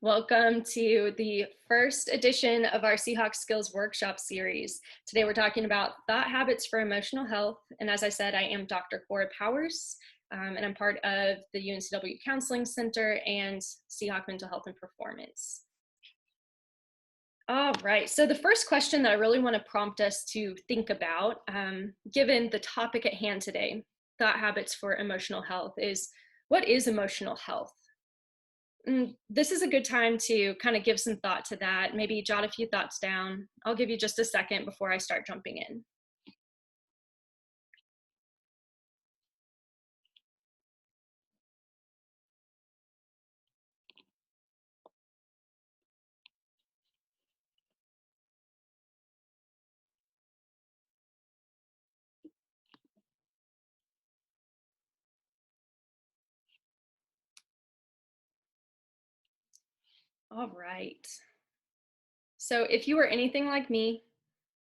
Welcome to the first edition of our Seahawk Skills Workshop series. Today we're talking about thought habits for emotional health. And as I said, I am Dr. Cora Powers, and I'm part of the UNCW Counseling Center and Seahawk Mental Health and Performance. All right, so the first question that I really want to prompt us to think about, given the topic at hand today, thought habits for emotional health, is what is emotional health? This is a good time to kind of give some thought to that, maybe jot a few thoughts down. I'll give you just a second before I start jumping in. All right. So if you are anything like me,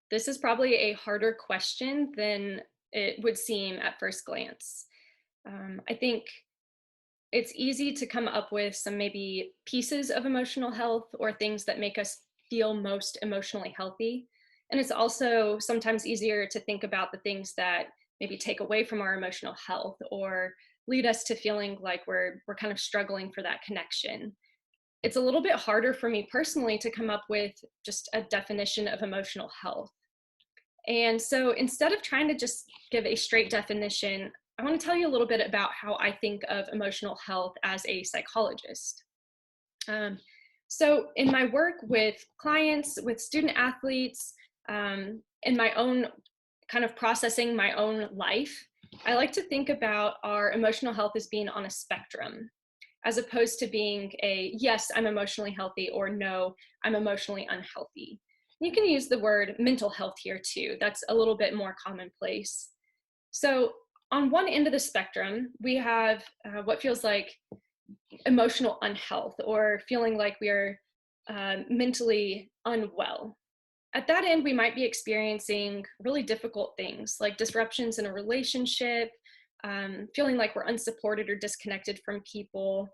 this is probably a harder question than it would seem at first glance. I think it's easy to come up with some maybe pieces of emotional health or things that make us feel most emotionally healthy. And it's also sometimes easier to think about the things that maybe take away from our emotional health or lead us to feeling like we're kind of struggling for that connection. It's a little bit harder for me personally to come up with just a definition of emotional health. And so instead of trying to just give a straight definition, I want to tell you a little bit about how I think of emotional health as a psychologist. So in my work with clients, with student athletes, in my own kind of processing my own life, I like to think about our emotional health as being on a spectrum, as opposed to being a, yes, I'm emotionally healthy, or no, I'm emotionally unhealthy. You can use the word mental health here too. That's a little bit more commonplace. So on one end of the spectrum, we have what feels like emotional unhealth, or feeling like we are mentally unwell. At that end, we might be experiencing really difficult things like disruptions in a relationship, feeling like we're unsupported or disconnected from people.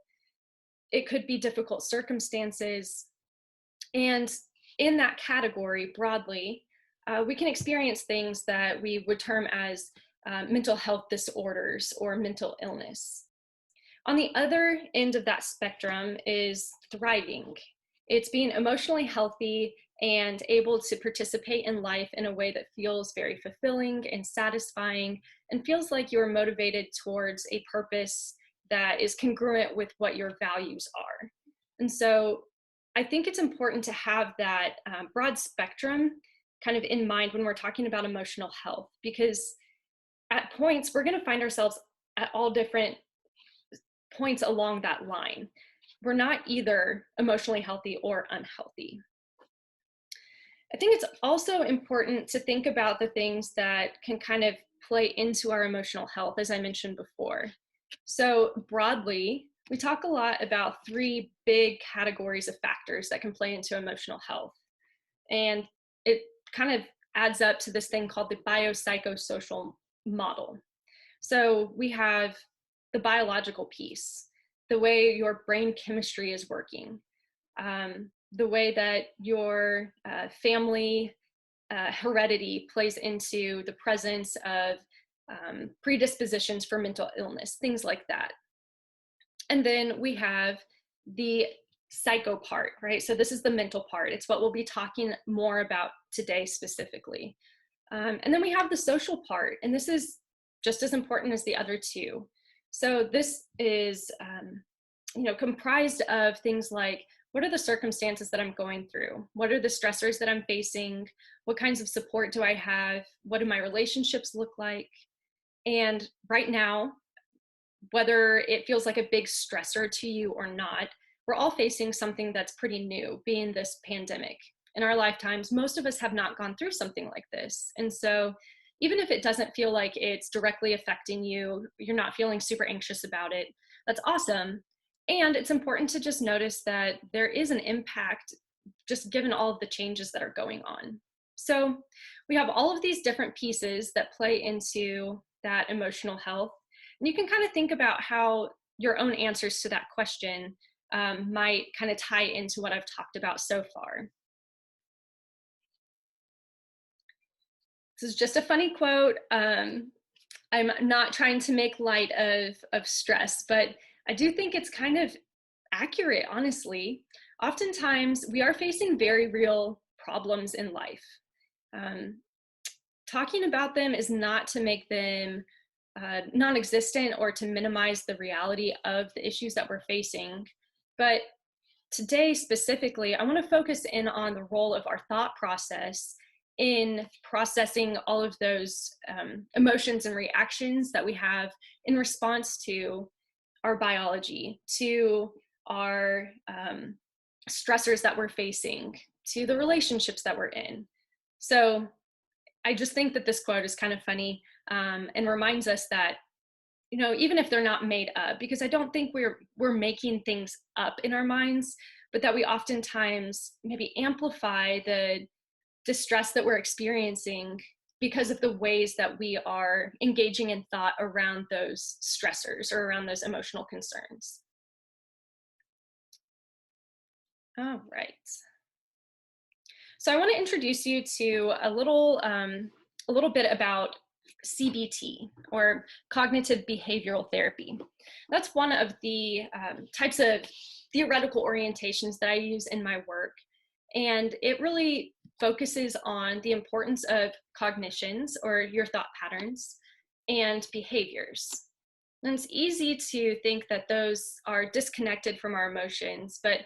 It could be difficult circumstances. And in that category, broadly, we can experience things that we would term as mental health disorders or mental illness. On the other end of that spectrum is thriving. It's being emotionally healthy and able to participate in life in a way that feels very fulfilling and satisfying, and feels like you're motivated towards a purpose that is congruent with what your values are. And so I think it's important to have that broad spectrum kind of in mind when we're talking about emotional health, because at points we're going to find ourselves at all different points along that line. We're not either emotionally healthy or unhealthy. I think it's also important to think about the things that can kind of play into our emotional health, as I mentioned before. So broadly, we talk a lot about three big categories of factors that can play into emotional health. And it kind of adds up to this thing called the biopsychosocial model. So we have the biological piece, the way your brain chemistry is working, the way that your family heredity plays into the presence of predispositions for mental illness, things like that. And then we have the psycho part, right? So this is the mental part. It's what we'll be talking more about today specifically. And then we have the social part, and this is just as important as the other two. So this is, comprised of things like, what are the circumstances that I'm going through? What are the stressors that I'm facing? What kinds of support do I have? What do my relationships look like? And right now, whether it feels like a big stressor to you or not, we're all facing something that's pretty new, being this pandemic. In our lifetimes, most of us have not gone through something like this. And so even if it doesn't feel like it's directly affecting you, you're not feeling super anxious about it, that's awesome. And it's important to just notice that there is an impact just given all of the changes that are going on. So we have all of these different pieces that play into that emotional health. And you can kind of think about how your own answers to that question might kind of tie into what I've talked about so far. This is just a funny quote. I'm not trying to make light of stress, but I do think it's kind of accurate, honestly. Oftentimes, we are facing very real problems in life. Talking about them is not to make them non-existent or to minimize the reality of the issues that we're facing. But today specifically, I want to focus in on the role of our thought process in processing all of those emotions and reactions that we have in response to our biology, to our stressors that we're facing, to the relationships that we're in. So I just think that this quote is kind of funny and reminds us that, you know, even if they're not made up, because I don't think we're making things up in our minds, but that we oftentimes maybe amplify the distress that we're experiencing because of the ways that we are engaging in thought around those stressors or around those emotional concerns. All right. So I want to introduce you to a little bit about CBT, or cognitive behavioral therapy. That's one of the types of theoretical orientations that I use in my work. And it really focuses on the importance of cognitions, or your thought patterns, and behaviors. And it's easy to think that those are disconnected from our emotions, but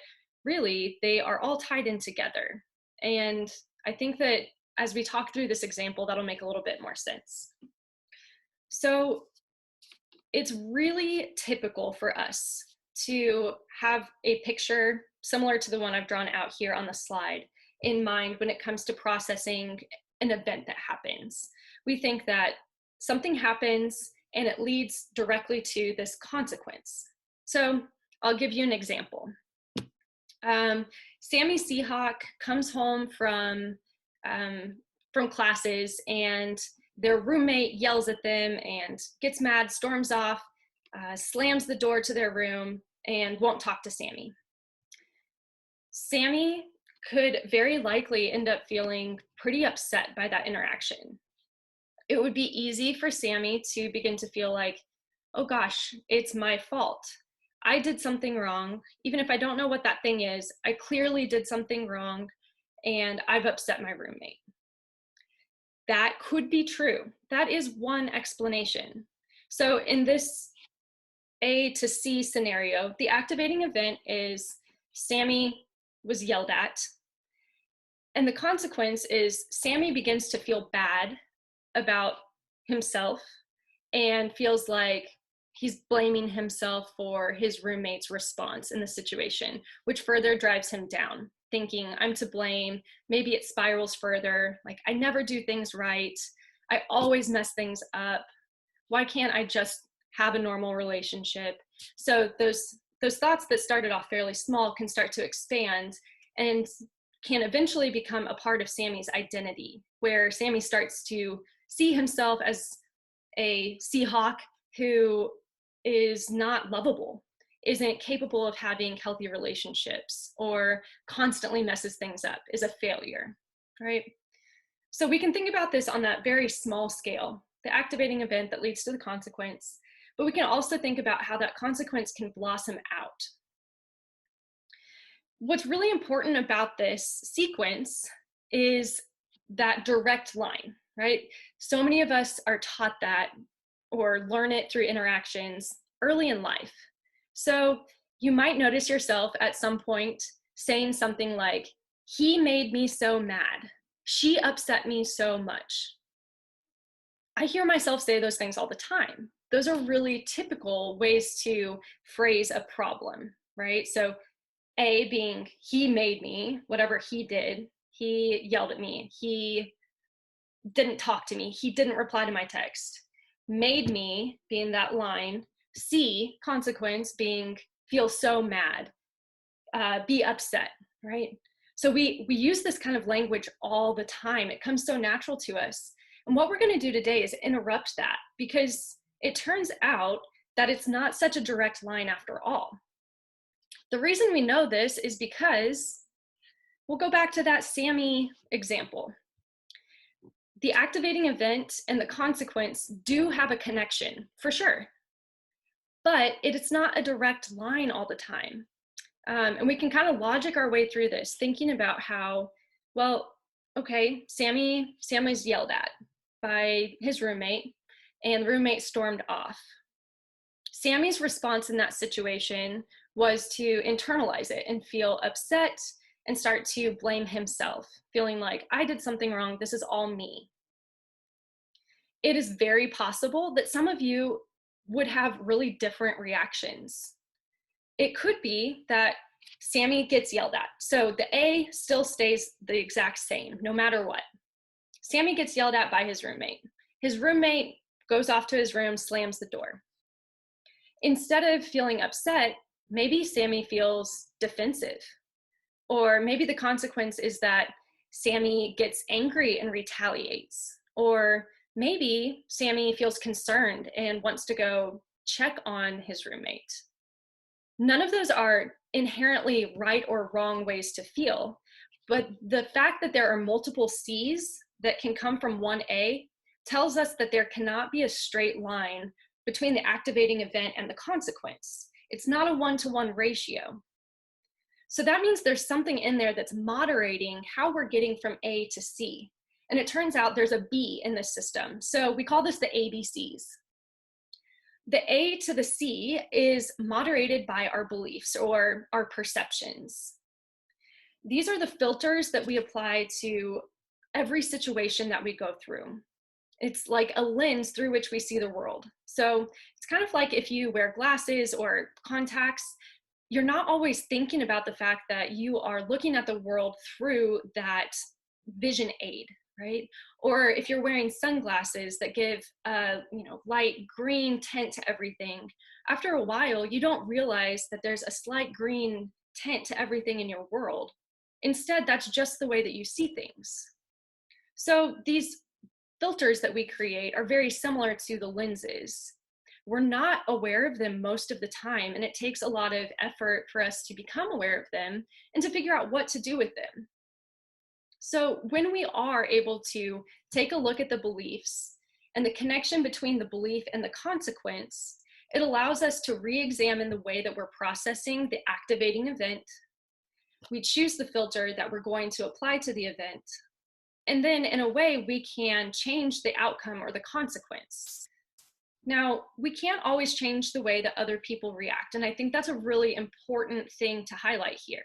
really they are all tied in together. And I think that as we talk through this example, that'll make a little bit more sense. So it's really typical for us to have a picture similar to the one I've drawn out here on the slide in mind when it comes to processing an event that happens. We think that something happens and it leads directly to this consequence. So I'll give you an example. Sammy Seahawk comes home from classes, and their roommate yells at them and gets mad, storms off, slams the door to their room, and won't talk to Sammy. Sammy could very likely end up feeling pretty upset by that interaction. It would be easy for Sammy to begin to feel like, oh gosh, it's my fault. I did something wrong. Even if I don't know what that thing is, I clearly did something wrong and I've upset my roommate. That could be true. That is one explanation. So in this A to C scenario, the activating event is Sammy was yelled at. And the consequence is Sammy begins to feel bad about himself and feels like he's blaming himself for his roommate's response in the situation, which further drives him down, thinking, I'm to blame. Maybe it spirals further, like, I never do things right. I always mess things up. Why can't I just have a normal relationship? So those thoughts that started off fairly small can start to expand and can eventually become a part of Sammy's identity, where Sammy starts to see himself as a Seahawk who is not lovable, isn't capable of having healthy relationships, or constantly messes things up, is a failure, right? So we can think about this on that very small scale, the activating event that leads to the consequence, but we can also think about how that consequence can blossom out. What's really important about this sequence is that direct line, right? So many of us are taught that or learn it through interactions early in life. So you might notice yourself at some point saying something like, he made me so mad. She upset me so much. I hear myself say those things all the time. Those are really typical ways to phrase a problem, right? So A being, he made me, whatever he did, he yelled at me, he didn't talk to me, he didn't reply to my text. Made me being that line. C, consequence being, feel so mad, be upset, right? So we use this kind of language all the time. It comes so natural to us. And what we're going to do today is interrupt that, because it turns out that it's not such a direct line after all. The reason we know this is because we'll go back to that Sammy example. The activating event and the consequence do have a connection, for sure, but it's not a direct line all the time. And we can kind of logic our way through this, thinking about how, well, okay, Sammy's yelled at by his roommate, and the roommate stormed off. Sammy's response in that situation was to internalize it and feel upset and start to blame himself, feeling like, I did something wrong, this is all me. It is very possible that some of you would have really different reactions. It could be that Sammy gets yelled at. So the A still stays the exact same, no matter what. Sammy gets yelled at by his roommate. His roommate goes off to his room, slams the door. Instead of feeling upset, maybe Sammy feels defensive. Or maybe the consequence is that Sammy gets angry and retaliates. Or maybe Sammy feels concerned and wants to go check on his roommate. None of those are inherently right or wrong ways to feel, but the fact that there are multiple C's that can come from one A tells us that there cannot be a straight line between the activating event and the consequence. It's not a one-to-one ratio. So that means there's something in there that's moderating how we're getting from A to C. And it turns out there's a B in this system. So we call this the ABCs. The A to the C is moderated by our beliefs or our perceptions. These are the filters that we apply to every situation that we go through. It's like a lens through which we see the world. So it's kind of like if you wear glasses or contacts, you're not always thinking about the fact that you are looking at the world through that vision aid, right? Or if you're wearing sunglasses that give a light green tint to everything, after a while, you don't realize that there's a slight green tint to everything in your world. Instead, that's just the way that you see things. So these filters that we create are very similar to the lenses. We're not aware of them most of the time, and it takes a lot of effort for us to become aware of them and to figure out what to do with them. So when we are able to take a look at the beliefs and the connection between the belief and the consequence, it allows us to re-examine the way that we're processing the activating event. We choose the filter that we're going to apply to the event. And then in a way, we can change the outcome or the consequence. Now, we can't always change the way that other people react. And I think that's a really important thing to highlight here.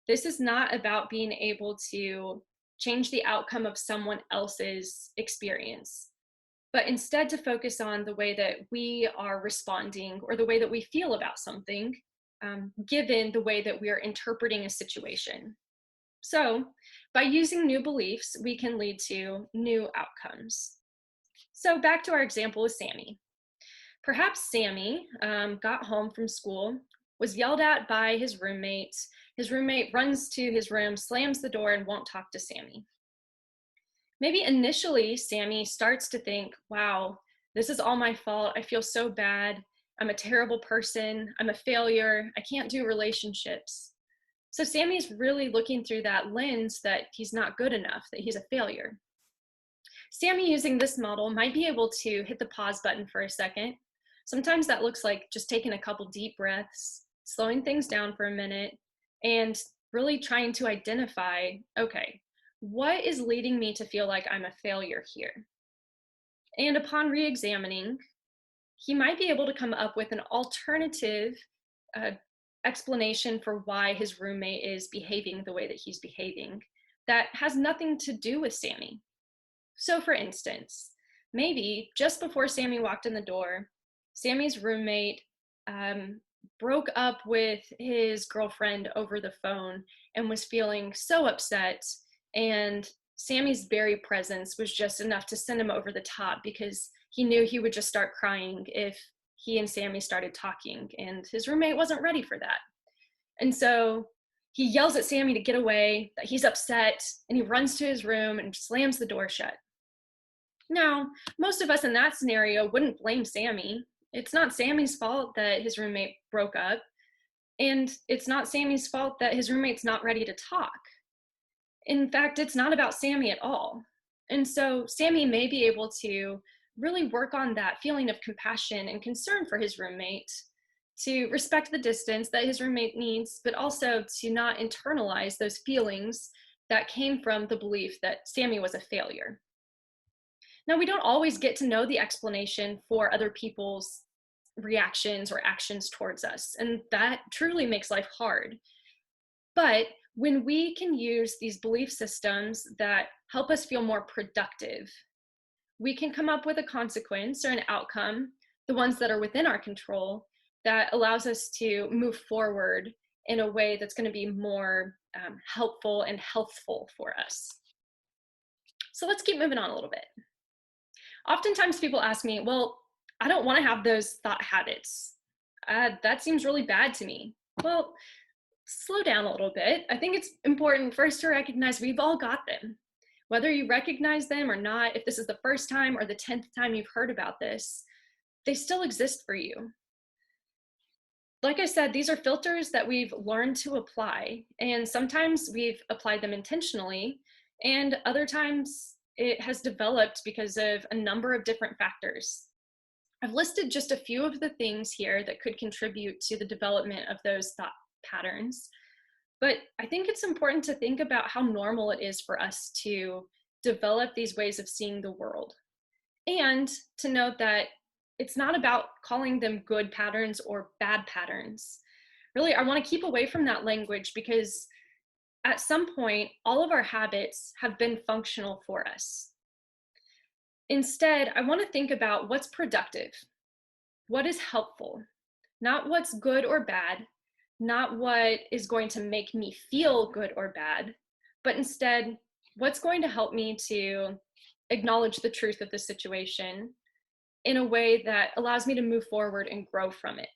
This is not about being able to change the outcome of someone else's experience, but instead to focus on the way that we are responding or the way that we feel about something, given the way that we are interpreting a situation. So by using new beliefs, we can lead to new outcomes. So back to our example with Sammy. Perhaps Sammy got home from school, was yelled at by his roommate. His roommate runs to his room, slams the door, and won't talk to Sammy. Maybe initially, Sammy starts to think, wow, this is all my fault. I feel so bad. I'm a terrible person. I'm a failure. I can't do relationships. So Sammy's really looking through that lens that he's not good enough, that he's a failure. Sammy, using this model, might be able to hit the pause button for a second. Sometimes that looks like just taking a couple deep breaths, slowing things down for a minute, and really trying to identify, okay, what is leading me to feel like I'm a failure here? And upon re-examining, he might be able to come up with an alternative explanation for why his roommate is behaving the way that he's behaving that has nothing to do with Sammy. So for instance, maybe just before Sammy walked in the door, Sammy's roommate broke up with his girlfriend over the phone and was feeling so upset, and Sammy's very presence was just enough to send him over the top because he knew he would just start crying if he and Sammy started talking, and his roommate wasn't ready for that. And so he yells at Sammy to get away, that he's upset, and he runs to his room and slams the door shut. Now, most of us in that scenario wouldn't blame Sammy. It's not Sammy's fault that his roommate broke up. And it's not Sammy's fault that his roommate's not ready to talk. In fact, it's not about Sammy at all. And so Sammy may be able to really work on that feeling of compassion and concern for his roommate, to respect the distance that his roommate needs, but also to not internalize those feelings that came from the belief that Sammy was a failure. Now, we don't always get to know the explanation for other people's reactions or actions towards us, and that truly makes life hard. But when we can use these belief systems that help us feel more productive, we can come up with a consequence or an outcome, the ones that are within our control, that allows us to move forward in a way that's going to be more helpful and healthful for us. So let's keep moving on a little bit. Oftentimes people ask me, well, I don't want to have those thought habits. That seems really bad to me. Well, slow down a little bit. I think it's important first to recognize we've all got them. Whether you recognize them or not, if this is the first time or the 10th time you've heard about this, they still exist for you. Like I said, these are filters that we've learned to apply, and sometimes we've applied them intentionally, and other times it has developed because of a number of different factors. I've listed just a few of the things here that could contribute to the development of those thought patterns, but I think it's important to think about how normal it is for us to develop these ways of seeing the world, and to note that it's not about calling them good patterns or bad patterns. Really, I want to keep away from that language because at some point, all of our habits have been functional for us. Instead, I want to think about what's productive, what is helpful, not what's good or bad, not what is going to make me feel good or bad, but instead, what's going to help me to acknowledge the truth of the situation in a way that allows me to move forward and grow from it.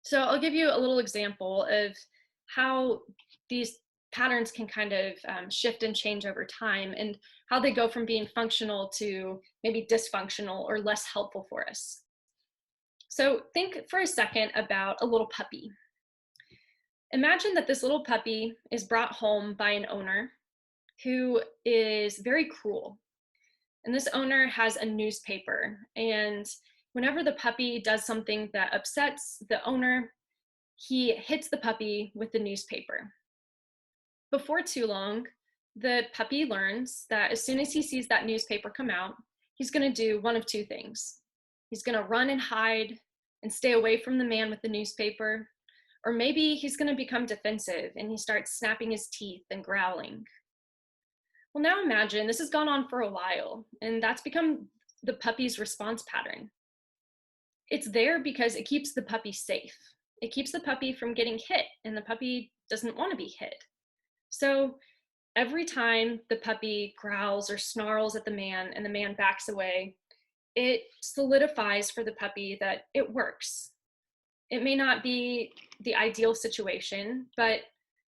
So I'll give you a little example of how these patterns can kind of shift and change over time, and how they go from being functional to maybe dysfunctional or less helpful for us. So think for a second about a little puppy. Imagine that this little puppy is brought home by an owner who is very cruel. And this owner has a newspaper, and whenever the puppy does something that upsets the owner, he hits the puppy with the newspaper. Before too long, the puppy learns that as soon as he sees that newspaper come out, he's going to do one of two things. He's going to run and hide and stay away from the man with the newspaper, or maybe he's going to become defensive and he starts snapping his teeth and growling. Well, now imagine this has gone on for a while, and that's become the puppy's response pattern. It's there because it keeps the puppy safe. It keeps the puppy from getting hit, and the puppy doesn't want to be hit. So every time the puppy growls or snarls at the man and the man backs away, it solidifies for the puppy that it works. It may not be the ideal situation, but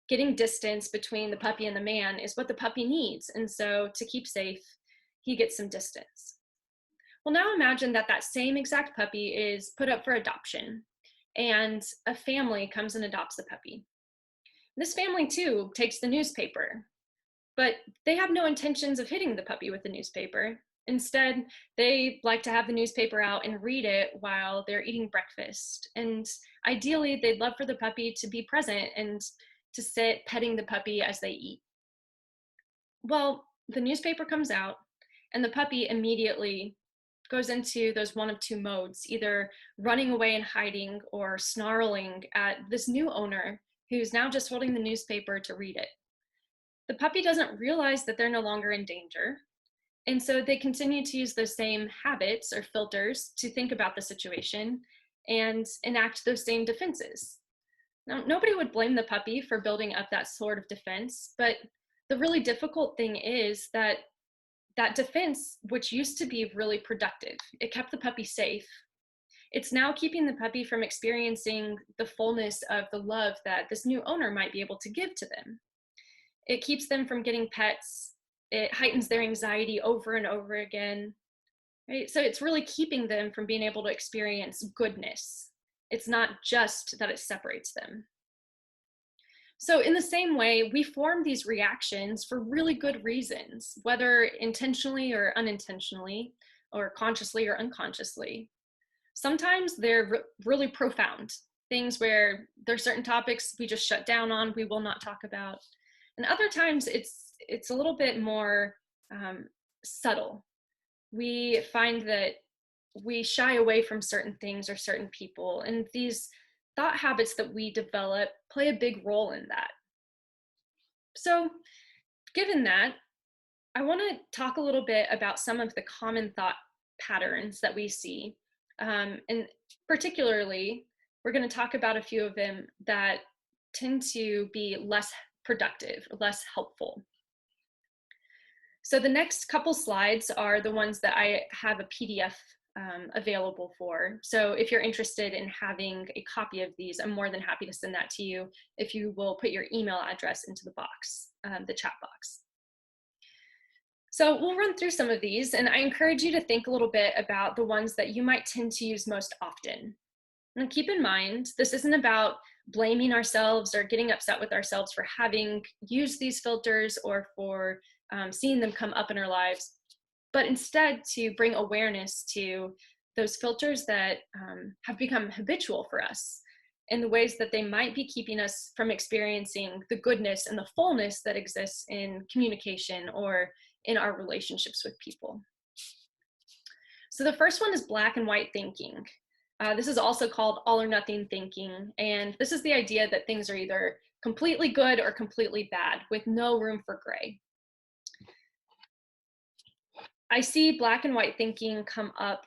getting distance between the puppy and the man is what the puppy needs. And so to keep safe, he gets some distance. Well, now imagine that that same exact puppy is put up for adoption, and a family comes and adopts the puppy. This family too takes the newspaper, but they have no intentions of hitting the puppy with the newspaper. Instead, they like to have the newspaper out and read it while they're eating breakfast. And ideally, they'd love for the puppy to be present and to sit petting the puppy as they eat. Well, the newspaper comes out, and the puppy immediately goes into those one of two modes, either running away and hiding or snarling at this new owner who's now just holding the newspaper to read it. The puppy doesn't realize that they're no longer in danger, and so they continue to use those same habits or filters to think about the situation and enact those same defenses. Now, nobody would blame the puppy for building up that sort of defense, but the really difficult thing is that that defense, which used to be really productive, it kept the puppy safe. It's now keeping the puppy from experiencing the fullness of the love that this new owner might be able to give to them. It keeps them from getting pets. It heightens their anxiety over and over again. Right? So it's really keeping them from being able to experience goodness It's not just that it separates them. So in the same way, we form these reactions for really good reasons, whether intentionally or unintentionally, or consciously or unconsciously. Sometimes they're really profound, things where there's certain topics we just shut down on, we will not talk about. And other times it's a little bit more subtle. We find that we shy away from certain things or certain people, and these thought habits that we develop play a big role in that. So, given that, I want to talk a little bit about some of the common thought patterns that we see. And particularly, we're going to talk about a few of them that tend to be less productive, less helpful. So the next couple slides are the ones that I have a PDF available for. So if you're interested in having a copy of these, I'm more than happy to send that to you if you will put your email address into the box, the chat box. So we'll run through some of these, and I encourage you to think a little bit about the ones that you might tend to use most often. And keep in mind, this isn't about blaming ourselves or getting upset with ourselves for having used these filters or for seeing them come up in our lives, but instead to bring awareness to those filters that have become habitual for us in the ways that they might be keeping us from experiencing the goodness and the fullness that exists in communication or in our relationships with people. So the first one is black and white thinking. This is also called all or nothing thinking, and this is the idea that things are either completely good or completely bad with no room for gray. I see black and white thinking come up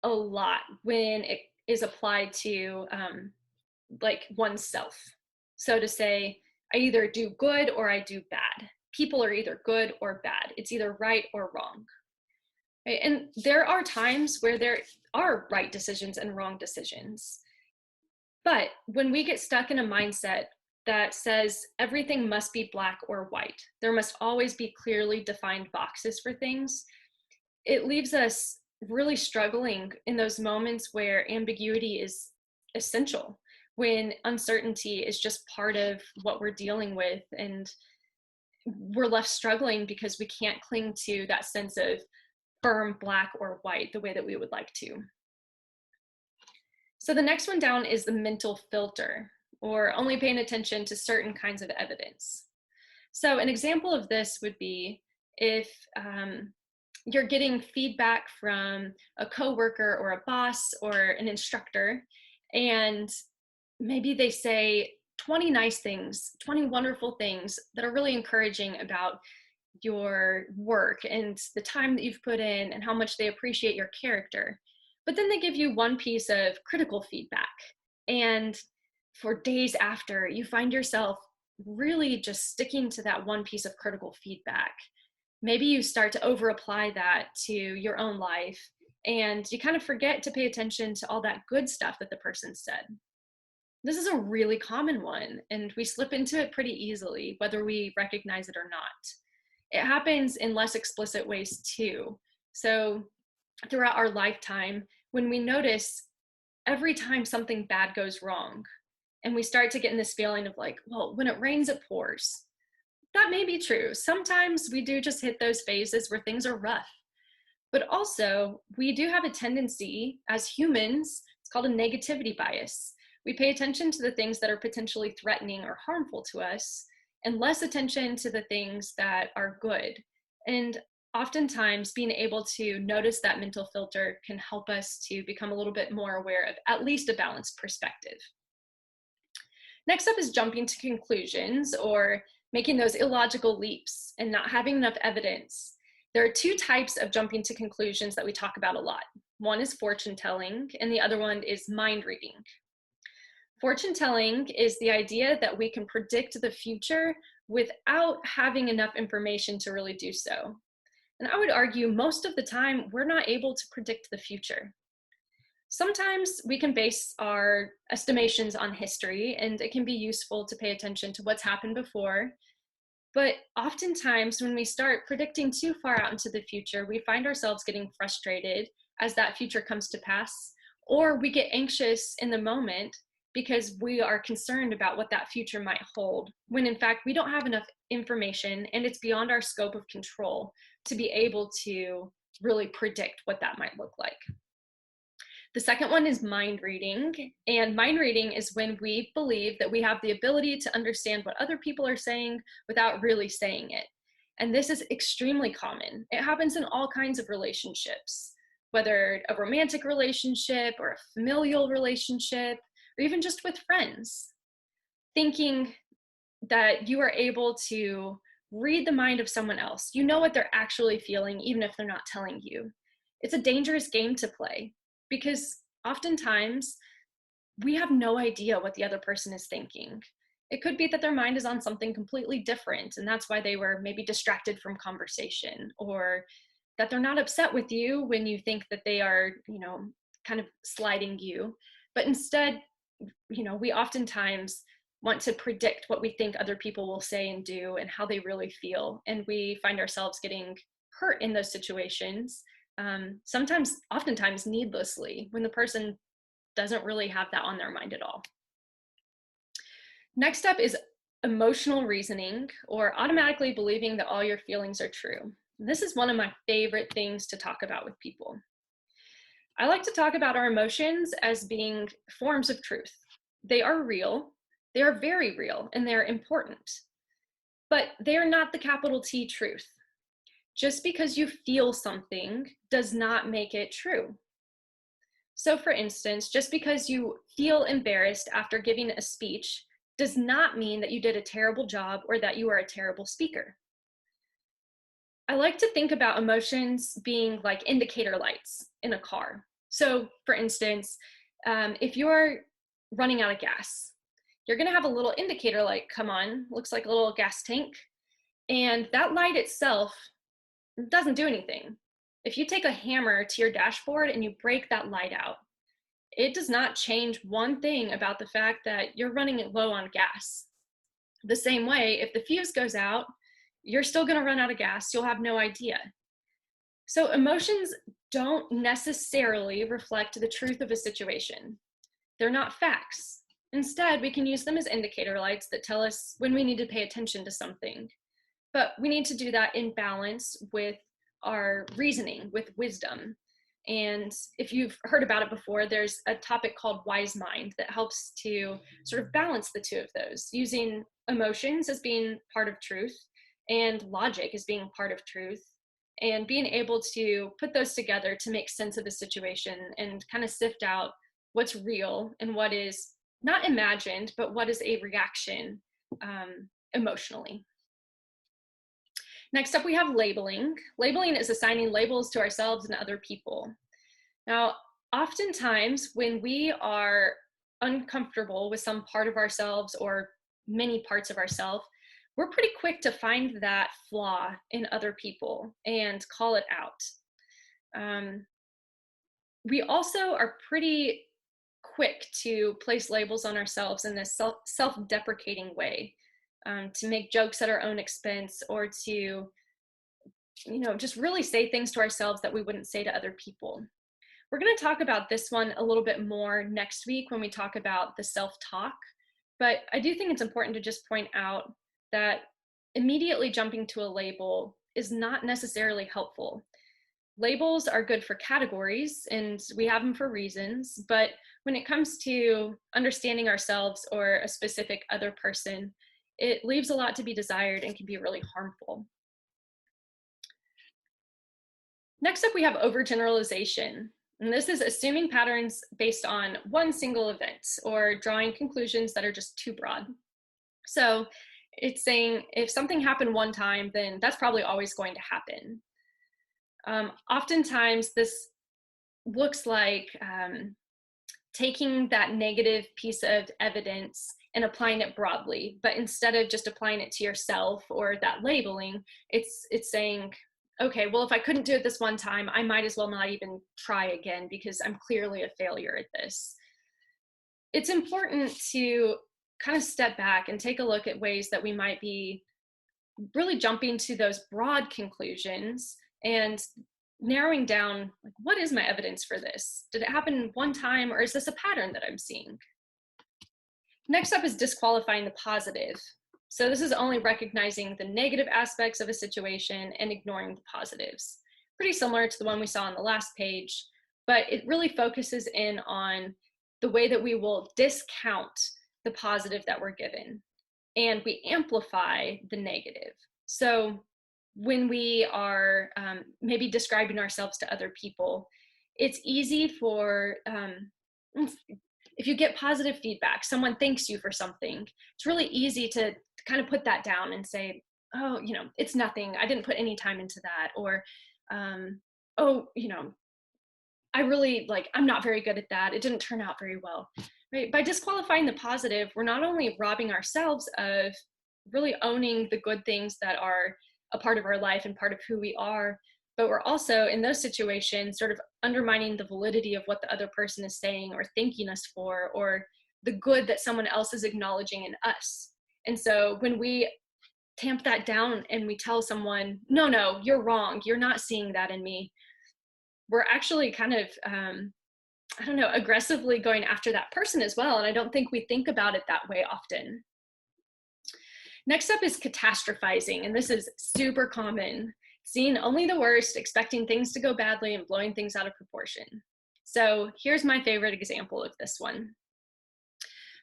a lot when it is applied to like oneself. So to say, I either do good or I do bad. People are either good or bad. It's either right or wrong. Right? And there are times where there are right decisions and wrong decisions. But when we get stuck in a mindset that says everything must be black or white, there must always be clearly defined boxes for things, it leaves us really struggling in those moments where ambiguity is essential, when uncertainty is just part of what we're dealing with, and we're left struggling because we can't cling to that sense of firm black or white the way that we would like to. So the next one down is the mental filter, or only paying attention to certain kinds of evidence. So an example of this would be if you're getting feedback from a coworker or a boss or an instructor, and maybe they say 20 nice things, 20 wonderful things that are really encouraging about your work and the time that you've put in and how much they appreciate your character. But then they give you one piece of critical feedback, and for days after, you find yourself really just sticking to that one piece of critical feedback. Maybe you start to over apply that to your own life, and you kind of forget to pay attention to all that good stuff that the person said. This is a really common one, and we slip into it pretty easily, whether we recognize it or not. It happens in less explicit ways too. So throughout our lifetime, when we notice every time something bad goes wrong, and we start to get in this feeling of like, well, when it rains, it pours. That may be true. Sometimes we do just hit those phases where things are rough. But also, we do have a tendency as humans, it's called a negativity bias. We pay attention to the things that are potentially threatening or harmful to us, and less attention to the things that are good. And oftentimes, being able to notice that mental filter can help us to become a little bit more aware of at least a balanced perspective. Next up is jumping to conclusions, or making those illogical leaps and not having enough evidence. There are two types of jumping to conclusions that we talk about a lot. One is fortune telling, and the other one is mind reading. Fortune telling is the idea that we can predict the future without having enough information to really do so. And I would argue most of the time, we're not able to predict the future. Sometimes we can base our estimations on history, and it can be useful to pay attention to what's happened before. But oftentimes when we start predicting too far out into the future, we find ourselves getting frustrated as that future comes to pass, Or we get anxious in the moment because we are concerned about what that future might hold, when in fact we don't have enough information and it's beyond our scope of control to be able to really predict what that might look like. The second one is mind reading. And mind reading is when we believe that we have the ability to understand what other people are saying without really saying it. And this is extremely common. It happens in all kinds of relationships, whether a romantic relationship or a familial relationship, or even just with friends. Thinking that you are able to read the mind of someone else. You know what they're actually feeling, even if they're not telling you. It's a dangerous game to play because oftentimes we have no idea what the other person is thinking. It could be that their mind is on something completely different, and that's why they were maybe distracted from conversation, or that they're not upset with you when you think that they are, kind of slighting you. But instead, we oftentimes want to predict what we think other people will say and do and how they really feel. And we find ourselves getting hurt in those situations, oftentimes needlessly, when the person doesn't really have that on their mind at all. Next up is emotional reasoning, or automatically believing that all your feelings are true. This is one of my favorite things to talk about with people. I like to talk about our emotions as being forms of truth. They are real, they are very real, and they're important. But they are not the capital T truth. Just because you feel something does not make it true. So for instance, just because you feel embarrassed after giving a speech does not mean that you did a terrible job or that you are a terrible speaker. I like to think about emotions being like indicator lights in a car. So for instance, if you're running out of gas, you're gonna have a little indicator light come on, looks like a little gas tank, and that light itself doesn't do anything. If you take a hammer to your dashboard and you break that light out, it does not change one thing about the fact that you're running low on gas. The same way, if the fuse goes out, you're still gonna run out of gas, you'll have no idea. So emotions don't necessarily reflect the truth of a situation. They're not facts. Instead, we can use them as indicator lights that tell us when we need to pay attention to something. But we need to do that in balance with our reasoning, with wisdom. And if you've heard about it before, there's a topic called wise mind that helps to sort of balance the two of those, using emotions as being part of truth and logic as being part of truth, and being able to put those together to make sense of a situation and kind of sift out what's real and what is not imagined, but what is a reaction emotionally. Next up, we have labeling. Labeling is assigning labels to ourselves and other people. Now, oftentimes when we are uncomfortable with some part of ourselves or many parts of ourselves, we're pretty quick to find that flaw in other people and call it out. We also are pretty quick to place labels on ourselves in this self-deprecating way, to make jokes at our own expense, or to, just really say things to ourselves that we wouldn't say to other people. We're going to talk about this one a little bit more next week when we talk about the self-talk, but I do think it's important to just point out that immediately jumping to a label is not necessarily helpful. Labels are good for categories, and we have them for reasons, but when it comes to understanding ourselves or a specific other person, it leaves a lot to be desired and can be really harmful. Next up, we have overgeneralization. And this is assuming patterns based on one single event or drawing conclusions that are just too broad. So it's saying if something happened one time, then that's probably always going to happen. Oftentimes, this looks like taking that negative piece of evidence and applying it broadly, but instead of just applying it to yourself or that labeling, it's saying, okay, well, if I couldn't do it this one time, I might as well not even try again because I'm clearly a failure at this. It's important to kind of step back and take a look at ways that we might be really jumping to those broad conclusions and narrowing down, like, what is my evidence for this? Did it happen one time, or is this a pattern that I'm seeing? Next up is disqualifying the positive. So this is only recognizing the negative aspects of a situation and ignoring the positives. Pretty similar to the one we saw on the last page, but it really focuses in on the way that we will discount the positive that we're given, and we amplify the negative. So when we are maybe describing ourselves to other people, it's easy for, if you get positive feedback, someone thanks you for something, it's really easy to kind of put that down and say, oh, it's nothing. I didn't put any time into that. Or, oh, I really, I'm not very good at that. It didn't turn out very well. Right? By disqualifying the positive, we're not only robbing ourselves of really owning the good things that are a part of our life and part of who we are, but we're also in those situations sort of undermining the validity of what the other person is saying or thanking us for, or the good that someone else is acknowledging in us. And so when we tamp that down and we tell someone, no, you're wrong, you're not seeing that in me, we're actually kind of, aggressively going after that person as well. And I don't think we think about it that way often. Next up is catastrophizing, and this is super common. Seeing only the worst, expecting things to go badly, and blowing things out of proportion. So here's my favorite example of this one.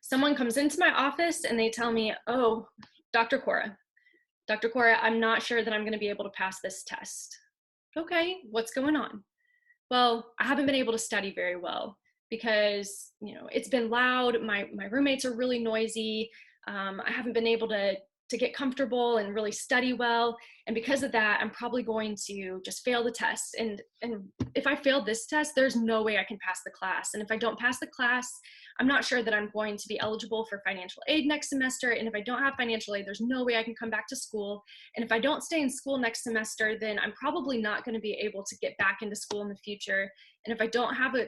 Someone comes into my office and they tell me, oh, Dr. Cora, I'm not sure that I'm going to be able to pass this test. Okay, what's going on? Well, I haven't been able to study very well because, it's been loud. My roommates are really noisy. I haven't been able to get comfortable and really study well. And because of that, I'm probably going to just fail the test. And if I fail this test, there's no way I can pass the class. And if I don't pass the class, I'm not sure that I'm going to be eligible for financial aid next semester. And if I don't have financial aid, there's no way I can come back to school. And if I don't stay in school next semester, then I'm probably not going to be able to get back into school in the future. And if I don't have a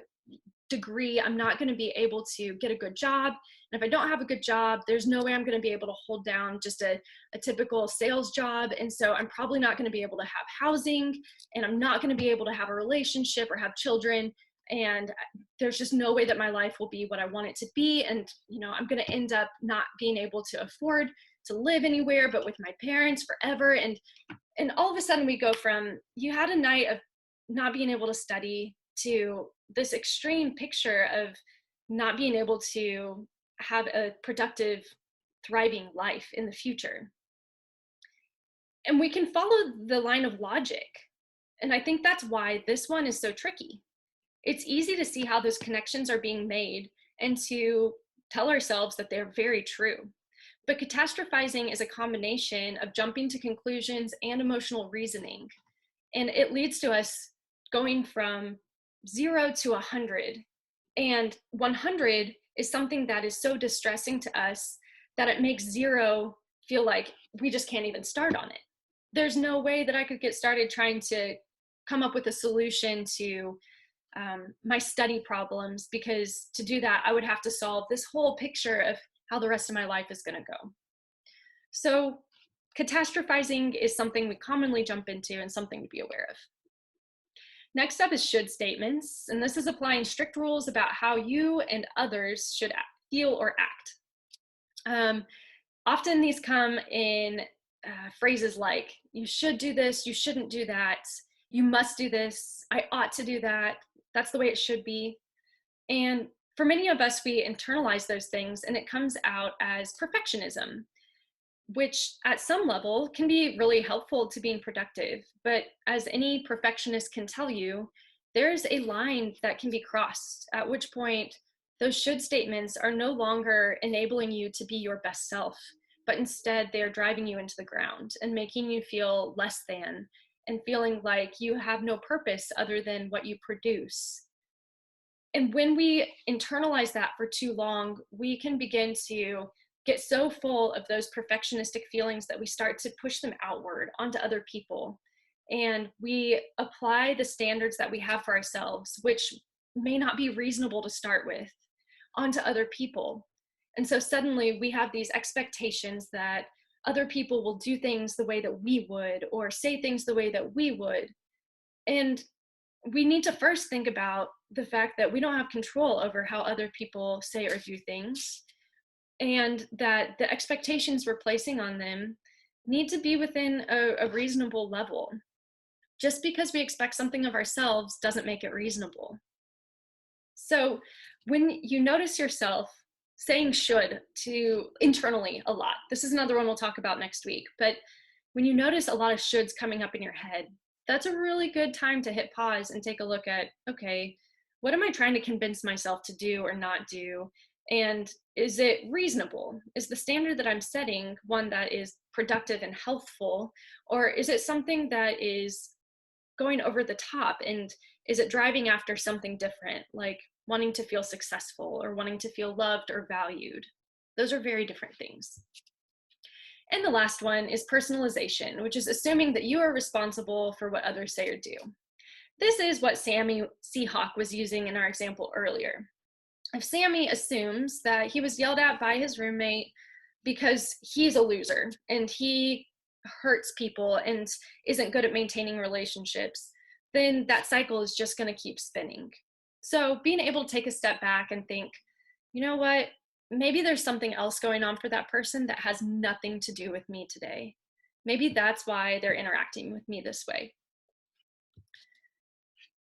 degree, I'm not going to be able to get a good job. And if I don't have a good job, there's no way I'm going to be able to hold down just a typical sales job. And so I'm probably not going to be able to have housing, and I'm not going to be able to have a relationship or have children. And there's just no way that my life will be what I want it to be. And, I'm going to end up not being able to afford to live anywhere but with my parents forever. And all of a sudden we go from, you had a night of not being able to study, to this extreme picture of not being able to have a productive, thriving life in the future. And we can follow the line of logic. And I think that's why this one is so tricky. It's easy to see how those connections are being made and to tell ourselves that they're very true. But catastrophizing is a combination of jumping to conclusions and emotional reasoning. And it leads to us going from 0 to 100. And 100 is something that is so distressing to us that it makes 0 feel like we just can't even start on it. There's no way that I could get started trying to come up with a solution to my study problems, because to do that, I would have to solve this whole picture of how the rest of my life is going to go. So catastrophizing is something we commonly jump into and something to be aware of. Next up is should statements, and this is applying strict rules about how you and others should feel or act. Often these come in phrases like, you should do this, you shouldn't do that, you must do this, I ought to do that, that's the way it should be. And for many of us, we internalize those things, and it comes out as perfectionism, which at some level can be really helpful to being productive. But as any perfectionist can tell you, there's a line that can be crossed, at which point those should statements are no longer enabling you to be your best self, but instead they are driving you into the ground and making you feel less than, and feeling like you have no purpose other than what you produce. And when we internalize that for too long, we can begin to get so full of those perfectionistic feelings that we start to push them outward onto other people. And we apply the standards that we have for ourselves, which may not be reasonable to start with, onto other people. And so suddenly we have these expectations that other people will do things the way that we would, or say things the way that we would. And we need to first think about the fact that we don't have control over how other people say or do things, and that the expectations we're placing on them need to be within a reasonable level. Just because we expect something of ourselves doesn't make it reasonable. So when you notice yourself saying should to internally a lot, this is another one we'll talk about next week, but when you notice a lot of shoulds coming up in your head, that's a really good time to hit pause and take a look at, okay, what am I trying to convince myself to do or not do? And is it reasonable? Is the standard that I'm setting one that is productive and healthful? Or is it something that is going over the top? And is it driving after something different, like wanting to feel successful or wanting to feel loved or valued? Those are very different things. And the last one is personalization, which is assuming that you are responsible for what others say or do. This is what Sammy Seahawk was using in our example earlier. If Sammy assumes that he was yelled at by his roommate because he's a loser and he hurts people and isn't good at maintaining relationships, then that cycle is just going to keep spinning. So being able to take a step back and think, you know what, maybe there's something else going on for that person that has nothing to do with me today. Maybe that's why they're interacting with me this way.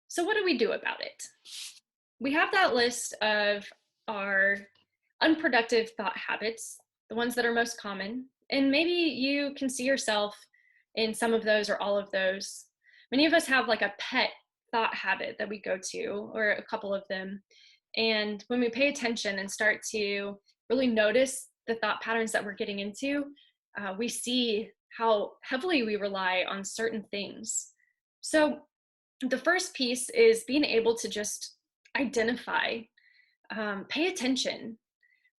So what do we do about it? We have that list of our unproductive thought habits, the ones that are most common, and maybe you can see yourself in some of those or all of those. Many of us have like a pet thought habit that we go to, or a couple of them. And when we pay attention and start to really notice the thought patterns that we're getting into, we see how heavily we rely on certain things. So the first piece is being able to just identify, pay attention.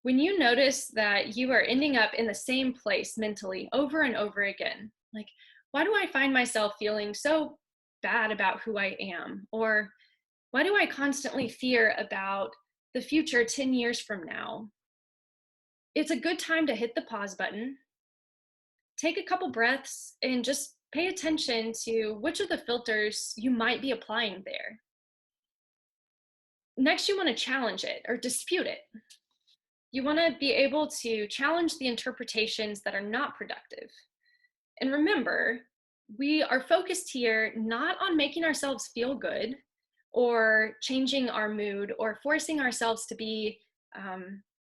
When you notice that you are ending up in the same place mentally over and over again, like, why do I find myself feeling so bad about who I am? Or why do I constantly fear about the future 10 years from now? It's a good time to hit the pause button, take a couple breaths, and just pay attention to which of the filters you might be applying there. Next, you want to challenge it or dispute it. You want to be able to challenge the interpretations that are not productive. And remember, we are focused here not on making ourselves feel good or changing our mood or forcing ourselves to be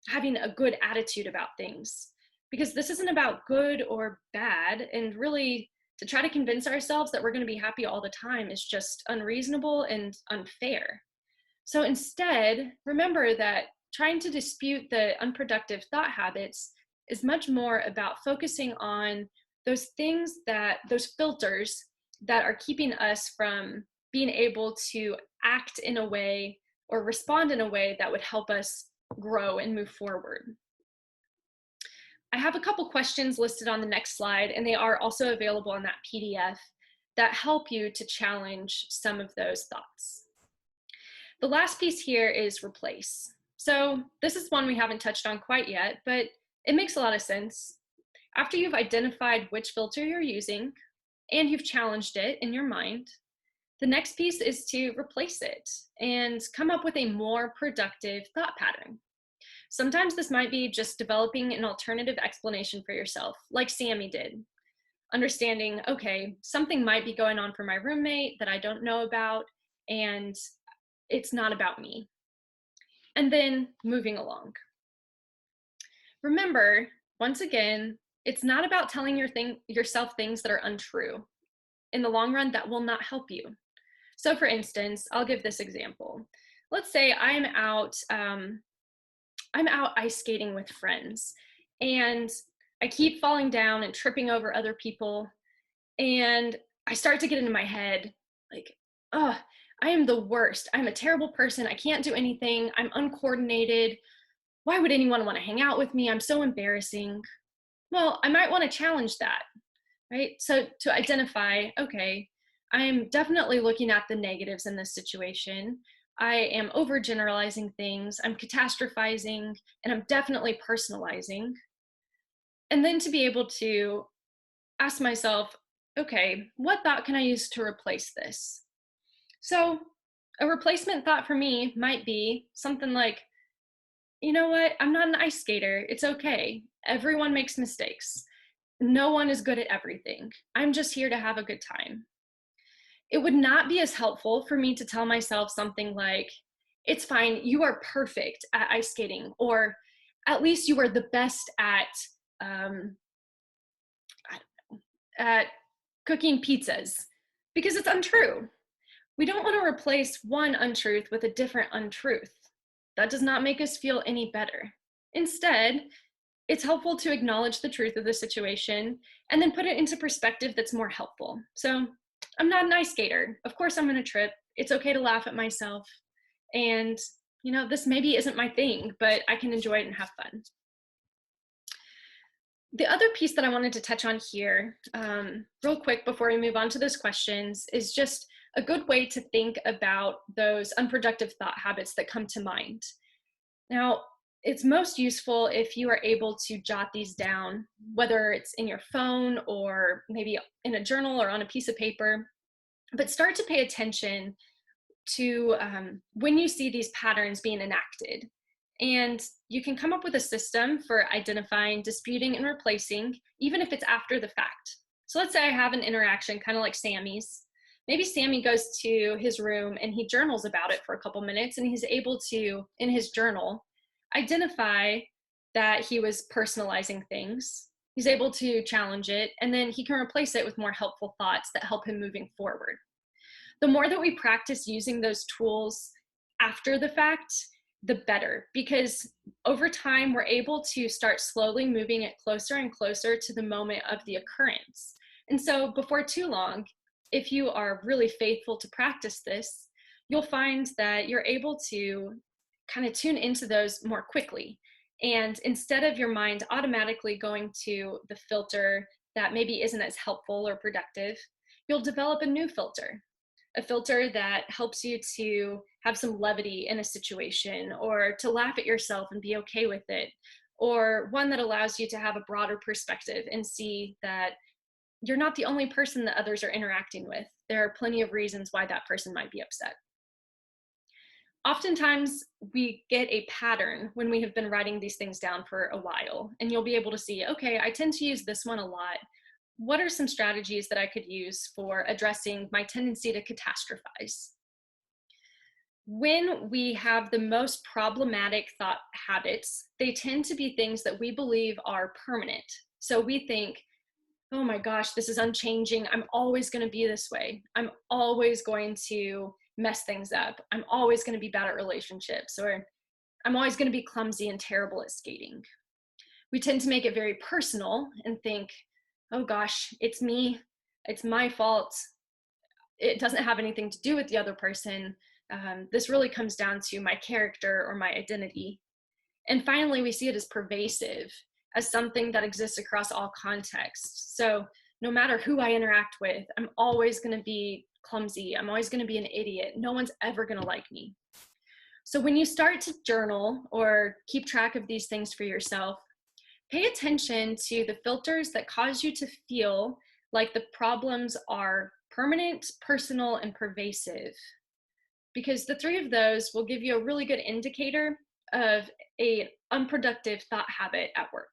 having a good attitude about things, because this isn't about good or bad. And really, to try to convince ourselves that we're going to be happy all the time is just unreasonable and unfair. So instead, remember that trying to dispute the unproductive thought habits is much more about focusing on those things, that those filters that are keeping us from being able to act in a way or respond in a way that would help us grow and move forward. I have a couple questions listed on the next slide, and they are also available on that PDF that help you to challenge some of those thoughts. The last piece here is replace. So this is one we haven't touched on quite yet, but it makes a lot of sense. After you've identified which filter you're using and you've challenged it in your mind, the next piece is to replace it and come up with a more productive thought pattern. Sometimes this might be just developing an alternative explanation for yourself, like Sammy did. Understanding, okay, something might be going on for my roommate that I don't know about, and it's not about me. And then moving along. Remember, once again, it's not about telling yourself things that are untrue. In the long run, that will not help you. So for instance, I'll give this example. Let's say I'm out ice skating with friends, and I keep falling down and tripping over other people, and I start to get into my head like, oh, I am the worst. I'm a terrible person. I can't do anything. I'm uncoordinated. Why would anyone want to hang out with me? I'm so embarrassing. Well, I might want to challenge that, right? So to identify, okay, I am definitely looking at the negatives in this situation. I am overgeneralizing things. I'm catastrophizing, and I'm definitely personalizing. And then to be able to ask myself, okay, what thought can I use to replace this? So a replacement thought for me might be something like, you know what? I'm not an ice skater. It's okay. Everyone makes mistakes. No one is good at everything. I'm just here to have a good time. It would not be as helpful for me to tell myself something like, it's fine, you are perfect at ice skating, or at least you are the best um, at cooking pizzas, because it's untrue. We don't want to replace one untruth with a different untruth. That does not make us feel any better. Instead, it's helpful to acknowledge the truth of the situation and then put it into perspective that's more helpful. So, I'm not an ice skater. Of course, I'm going to trip. It's okay to laugh at myself. And, this maybe isn't my thing, but I can enjoy it and have fun. The other piece that I wanted to touch on here, real quick before we move on to those questions, is just a good way to think about those unproductive thought habits that come to mind. Now, it's most useful if you are able to jot these down, whether it's in your phone or maybe in a journal or on a piece of paper, but start to pay attention to when you see these patterns being enacted. And you can come up with a system for identifying, disputing, and replacing, even if it's after the fact. So let's say I have an interaction kind of like Sammy's. Maybe Sammy goes to his room and he journals about it for a couple minutes, and he's able to, in his journal, identify that he was personalizing things. He's able to challenge it, and then he can replace it with more helpful thoughts that help him moving forward. The more that we practice using those tools after the fact, the better, because over time we're able to start slowly moving it closer and closer to the moment of the occurrence. And so before too long, if you are really faithful to practice this, you'll find that you're able to kind of tune into those more quickly. And instead of your mind automatically going to the filter that maybe isn't as helpful or productive, you'll develop a new filter, a filter that helps you to have some levity in a situation, or to laugh at yourself and be okay with it, or one that allows you to have a broader perspective and see that you're not the only person that others are interacting with. There are plenty of reasons why that person might be upset. Oftentimes, we get a pattern when we have been writing these things down for a while, and you'll be able to see, okay, I tend to use this one a lot. What are some strategies that I could use for addressing my tendency to catastrophize? When we have the most problematic thought habits, they tend to be things that we believe are permanent. So we think, oh my gosh, this is unchanging. I'm always going to be this way. I'm always going to mess things up. I'm always going to be bad at relationships, or I'm always going to be clumsy and terrible at skating. We tend to make it very personal and think, oh gosh, it's me. It's my fault. It doesn't have anything to do with the other person. This really comes down to my character or my identity. And finally, we see it as pervasive, as something that exists across all contexts. So no matter who I interact with, I'm always going to be clumsy. I'm always going to be an idiot. No one's ever going to like me. So when you start to journal or keep track of these things for yourself, pay attention to the filters that cause you to feel like the problems are permanent, personal, and pervasive, because the three of those will give you a really good indicator of an unproductive thought habit at work.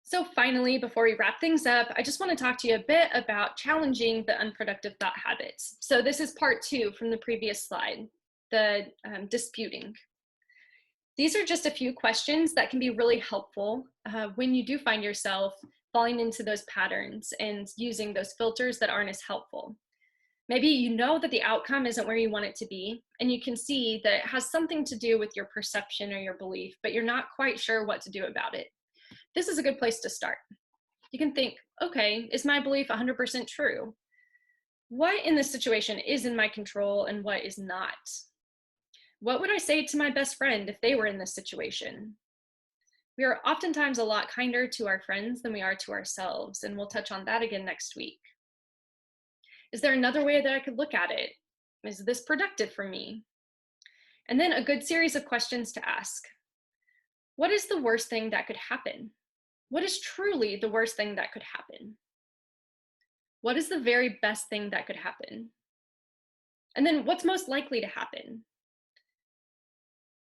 So finally, before we wrap things up, I just want to talk to you a bit about challenging the unproductive thought habits. So this is part 2 from the previous slide, the disputing. These are just a few questions that can be really helpful when you do find yourself falling into those patterns and using those filters that aren't as helpful. Maybe you know that the outcome isn't where you want it to be, and you can see that it has something to do with your perception or your belief, but you're not quite sure what to do about it. This is a good place to start. You can think, okay, is my belief 100% true? What in this situation is in my control and what is not? What would I say to my best friend if they were in this situation? We are oftentimes a lot kinder to our friends than we are to ourselves, and we'll touch on that again next week. Is there another way that I could look at it? Is this productive for me? And then a good series of questions to ask. What is the worst thing that could happen? What is truly the worst thing that could happen? What is the very best thing that could happen? And then what's most likely to happen?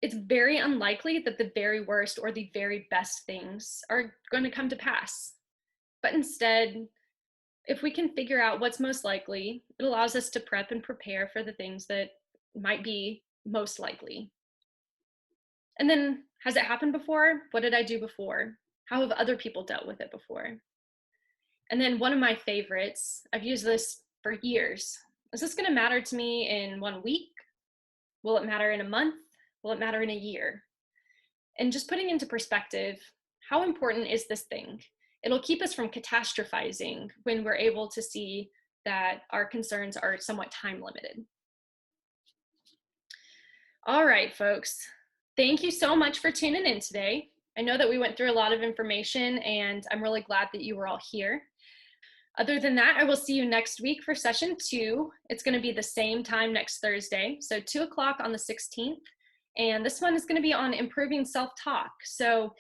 It's very unlikely that the very worst or the very best things are going to come to pass. But instead, if we can figure out what's most likely, it allows us to prep and prepare for the things that might be most likely. And then, has it happened before? What did I do before? How have other people dealt with it before? And then, one of my favorites, I've used this for years. Is this going to matter to me in 1 week? Will it matter in a month? Will it matter in a year? And just putting into perspective, how important is this thing? It'll keep us from catastrophizing when we're able to see that our concerns are somewhat time limited. All right, folks. Thank you so much for tuning in today. I know that we went through a lot of information, and I'm really glad that you were all here. Other than that, I will see you next week for session 2. It's going to be the same time next Thursday, so 2 o'clock on the 16th. And this one is going to be on improving self-talk. So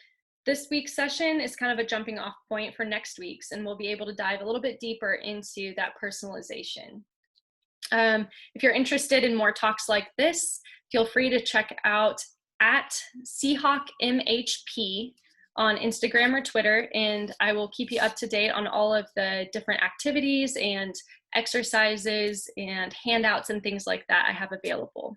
this week's session is kind of a jumping off point for next week's, and we'll be able to dive a little bit deeper into that personalization. If you're interested in more talks like this, feel free to check out at Seahawk MHP on Instagram or Twitter, and I will keep you up to date on all of the different activities and exercises and handouts and things like that I have available.